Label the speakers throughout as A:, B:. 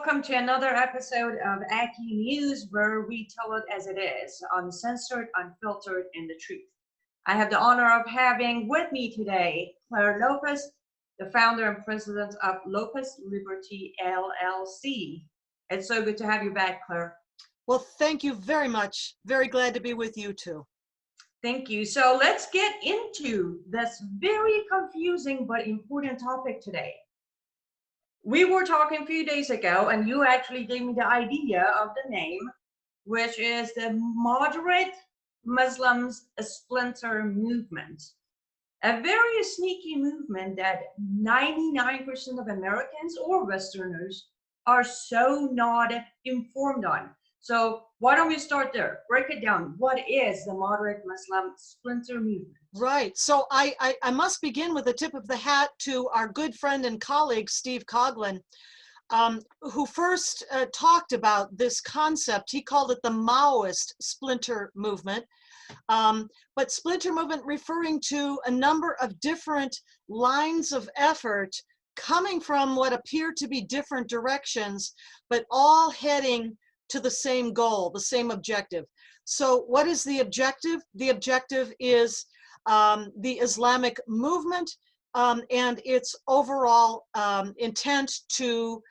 A: welcome to another episode of Aki News, where we tell it as it is, uncensored, unfiltered, and the truth. I have the honor of having with me today Clare Lopez, the founder and president of Lopez Liberty LLC. It's so good to have you back, Clare.
B: Well, thank you very much. Very glad to be with you too.
A: Thank you. So let's get into this very confusing but important topic today. We were talking a few days ago, and you actually gave me the idea of the name, which is the Moderate Muslims Splinter Movement. A very sneaky movement that 99% of Americans or Westerners are so not informed on. So why don't we start there? Break it down. What is the Moderate Muslim Splinter Movement?
B: Right. So I must begin with a tip of the hat to our good friend and colleague, Steve Coughlin, who first talked about this concept. He called it the Maoist Splinter Movement. But Splinter Movement referring to a number of different lines of effort coming from what appear to be different directions, but all heading to the same goal, the same objective. So what is the objective? The objective is the Islamic movement and its overall intent to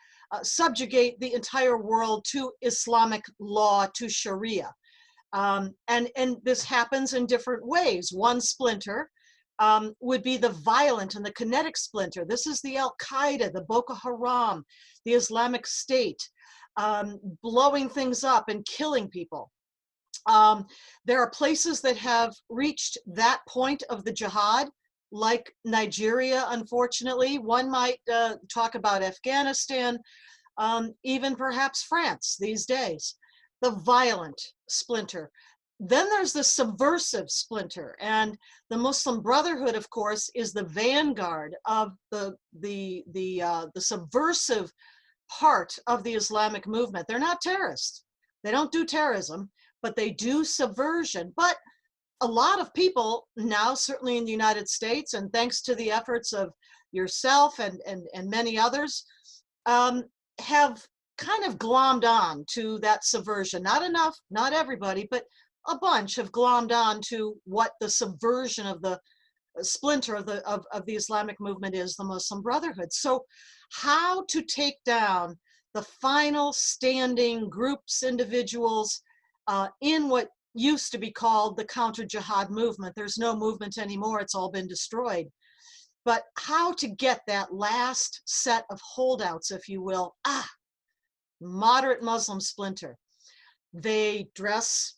B: subjugate the entire world to Islamic law, to Sharia. And this happens in different ways. One splinter would be the violent and the kinetic splinter. This is the Al-Qaeda, the Boko Haram, the Islamic State, blowing things up and killing people. There are places that have reached that point of the jihad, like Nigeria, unfortunately. One might talk about Afghanistan, even perhaps France these days. The violent splinter. Then there's the subversive splinter, and the Muslim Brotherhood, of course, is the vanguard of the subversive part of the Islamic movement. They're not terrorists. They don't do terrorism, but they do subversion. But a lot of people now, certainly in the United States, and thanks to the efforts of yourself and many others, have kind of glommed on to that subversion. Not enough, not everybody, but a bunch have glommed on to what the subversion of the splinter of the Islamic movement is, the Muslim Brotherhood. So how to take down the final standing groups, individuals in what used to be called the Counter-Jihad Movement. There's no movement anymore, it's all been destroyed. But how to get that last set of holdouts, if you will, moderate Muslim splinter. They dress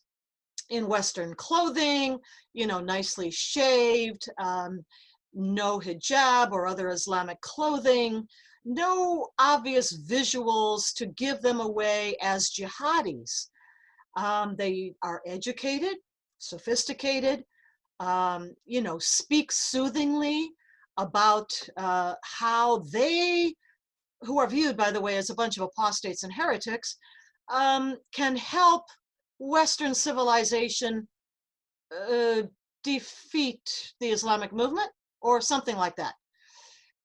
B: in Western clothing, you know, nicely shaved, no hijab or other Islamic clothing, no obvious visuals to give them away as jihadis. They are educated, sophisticated, you know, speak soothingly about how they, who are viewed, by the way, as a bunch of apostates and heretics, can help Western civilization defeat the Islamic movement or something like that.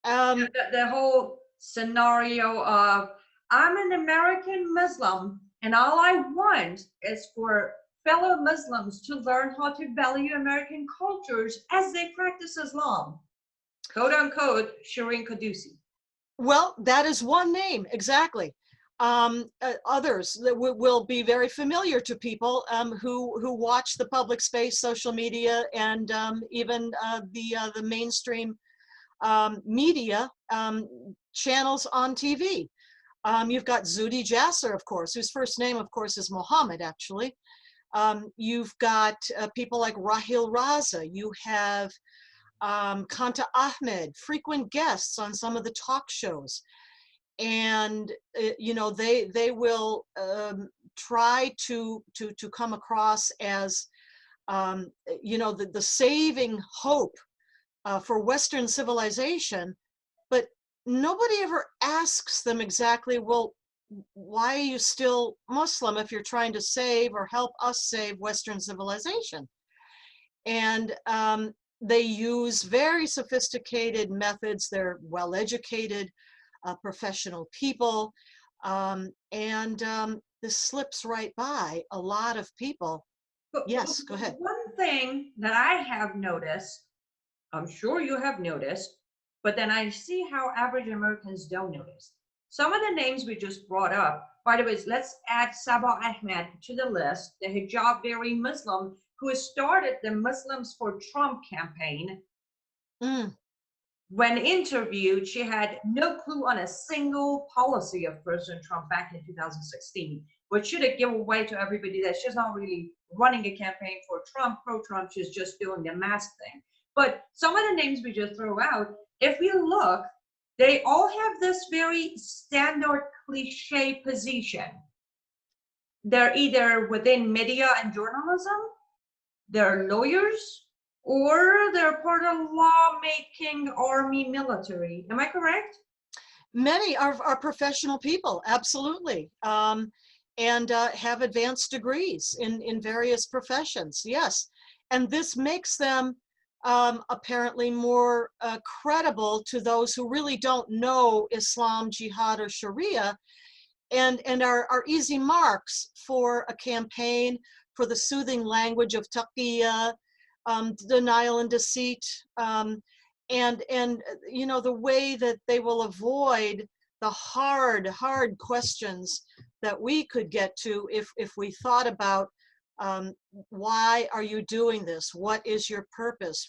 A: The whole scenario of, I'm an American Muslim and all I want is for fellow Muslims to learn how to value American cultures as they practice Islam. Quote unquote, Shireen Qudusi.
B: Well, that is one name, exactly. Others that will be very familiar to people who watch the public space, social media, and even the mainstream media channels on TV. You've got Zuhdi Jasser, of course, whose first name, of course, is Mohammed, actually. You've got people like Rahil Raza. You have Kanta Ahmed, frequent guests on some of the talk shows. And you know, they will try to come across as you know, the saving hope for Western civilization, but nobody ever asks them exactly, well, why are you still Muslim if you're trying to save or help us save Western civilization? And they use very sophisticated methods. They're well-educated, professional people. This slips right by a lot of people.
A: But
B: Yes, go ahead.
A: one thing that I have noticed, I'm sure you have noticed, but then I see how average Americans don't notice. Some of the names we just brought up, by the way, let's add Sabah Ahmed to the list, the hijab-wearing Muslim who started the Muslims for Trump campaign.
B: Mm.
A: When interviewed, she had no clue on a single policy of President Trump back in 2016, which should have given away to everybody that she's not really running a campaign for Trump, pro-Trump, she's just doing the mask thing. But some of the names we just throw out, if we look, they all have this very standard cliche position. They're either within media and journalism, they're lawyers, or they're part of lawmaking, army, military. Am I correct?
B: Many are professional people, absolutely, and have advanced degrees in various professions, yes. And this makes them apparently more credible to those who really don't know Islam, Jihad, or Sharia, and are easy marks for a campaign for the soothing language of taqiyya, denial and deceit, and you know, the way that they will avoid the hard questions that we could get to if we thought about why are you doing this? What is your purpose?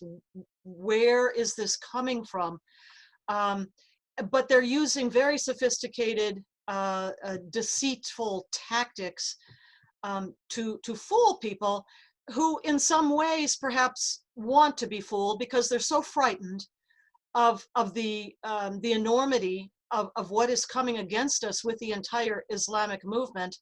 B: Where is this coming from? But they're using very sophisticated deceitful tactics to fool people who in some ways perhaps want to be fooled because they're so frightened of the enormity of what is coming against us with the entire Islamic movement.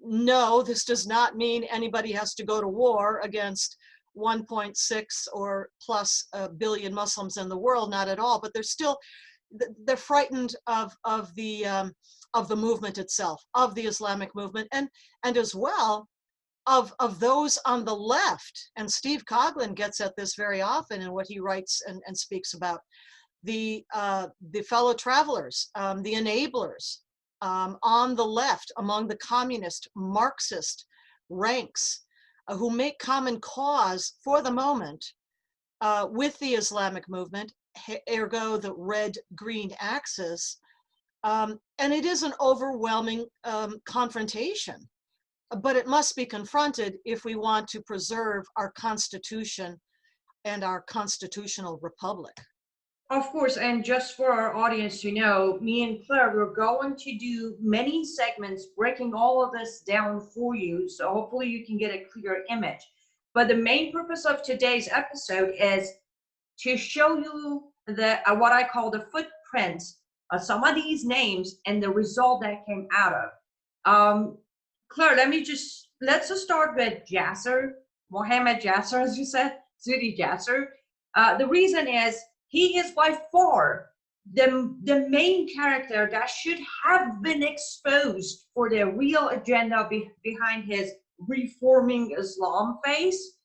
B: No, this does not mean anybody has to go to war against 1.6 or plus billion Muslims in the world, not at all, but they're frightened of the movement itself, of the Islamic movement, and as well of those on the left. And Steve Coughlin gets at this very often in what he writes and speaks about, the fellow travelers, the enablers on the left among the communist Marxist ranks who make common cause for the moment with the Islamic movement, ergo the red-green axis. And it is an overwhelming confrontation, but it must be confronted if we want to preserve our Constitution and our constitutional republic.
A: Of course, and just for our audience to know, me and Claire, we're going to do many segments breaking all of this down for you, so hopefully you can get a clear image. But the main purpose of today's episode is to show you the what I call the footprint of some of these names and the result that came out of. Claire, let's just start with Jasser, Mohammed Jasser, as you said, Zuri Jasser. The reason is he is by far the main character that should have been exposed for the real agenda behind his reforming Islam phase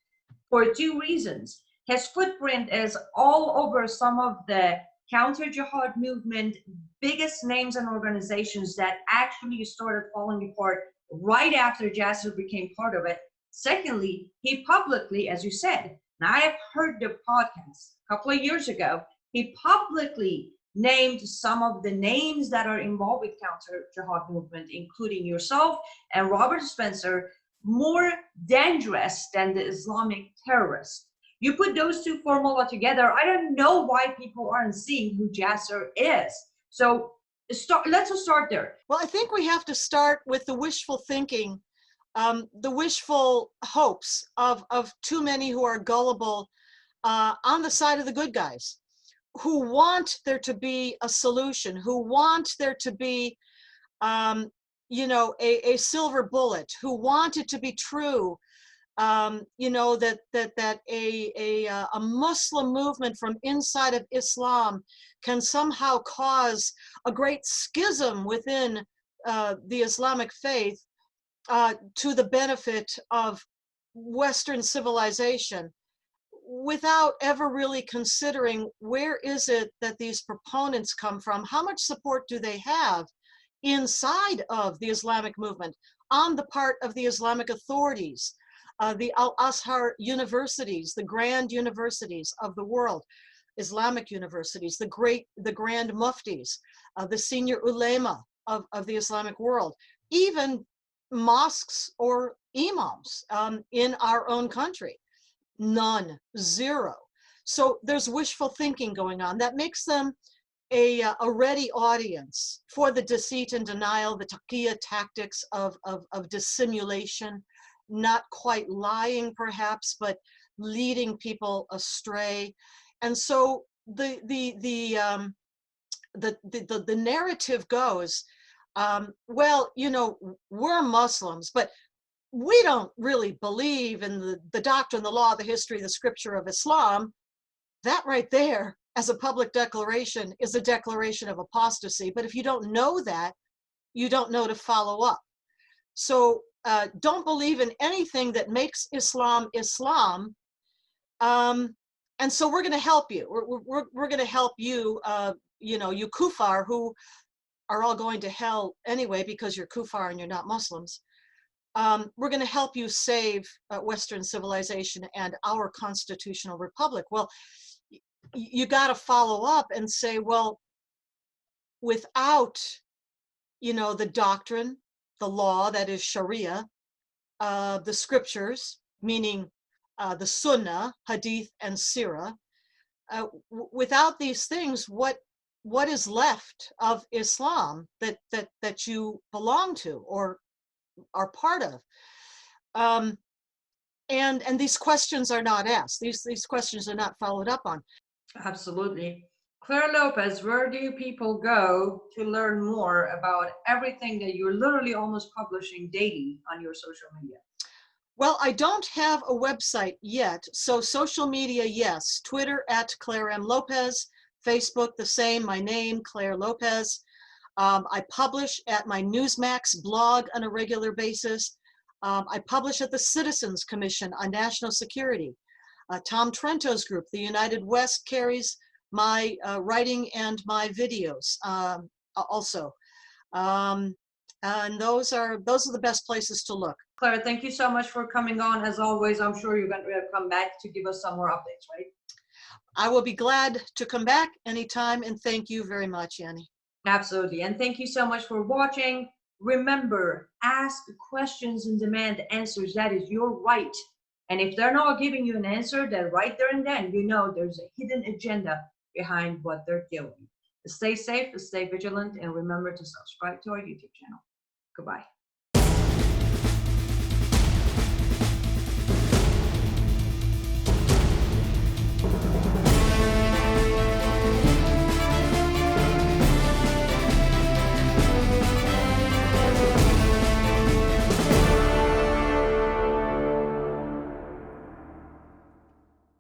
A: for two reasons. His footprint is all over some of the Counter-Jihad Movement biggest names and organizations that actually started falling apart right after Jasser became part of it. Secondly, he publicly, as you said, now I have heard the podcast a couple of years ago, he publicly named some of the names that are involved with Counter-Jihad Movement, including yourself and Robert Spencer, more dangerous than the Islamic terrorists. You put those two formula together, I don't know why people aren't seeing who Jasser is. So let's just start there.
B: Well, I think we have to start with the wishful thinking, the wishful hopes of too many who are gullible on the side of the good guys, who want there to be a solution, who want there to be, you know, a silver bullet, who want it to be true, you know, that a Muslim movement from inside of Islam can somehow cause a great schism within the Islamic faith to the benefit of Western civilization, without ever really considering where is it that these proponents come from, how much support do they have inside of the Islamic movement on the part of the Islamic authorities, the Al-Azhar universities, the grand universities of the world, Islamic universities, the grand muftis, the senior ulema of the Islamic world, even mosques or imams in our own country. None, zero. So there's wishful thinking going on that makes them a ready audience for the deceit and denial, the taqiyya tactics of dissimulation, not quite lying perhaps, but leading people astray. And so the narrative goes, well, you know, we're Muslims, but we don't really believe in the doctrine, the law, the history, the scripture of Islam. That right there, as a public declaration, is a declaration of apostasy. But if you don't know that, you don't know to follow up. So don't believe in anything that makes Islam Islam. And so we're going to help you. We're going to help you, you know, you kuffar who are all going to hell anyway because you're kuffar and you're not Muslims. We're going to help you save Western civilization and our constitutional republic. Well, you got to follow up and say, well, without, you know, the doctrine, the law, that is Sharia, the scriptures, meaning the Sunnah, Hadith, and Sirah, without these things, what is left of Islam that you belong to or are part of? And these questions are not asked. These questions are not followed up on.
A: Absolutely. Clare Lopez, where do people go to learn more about everything that you're literally almost publishing daily on your social media?
B: Well, I don't have a website yet. So social media, yes. Twitter at Clare M. Lopez. Facebook, the same, my name, Clare Lopez. I publish at my Newsmax blog on a regular basis. I publish at the Citizens Commission on National Security. Tom Trento's group, the United West, carries my writing and my videos also. And those are the best places to look.
A: Clare, thank you so much for coming on. As always, I'm sure you're going to come back to give us some more updates, right?
B: I will be glad to come back anytime, and thank you very much, Annie.
A: Absolutely. And thank you so much for watching. Remember, ask questions and demand answers. That is your right. And if they're not giving you an answer, then right there and then, you know there's a hidden agenda behind what they're doing. Stay safe, stay vigilant, and remember to subscribe to our YouTube channel. Goodbye.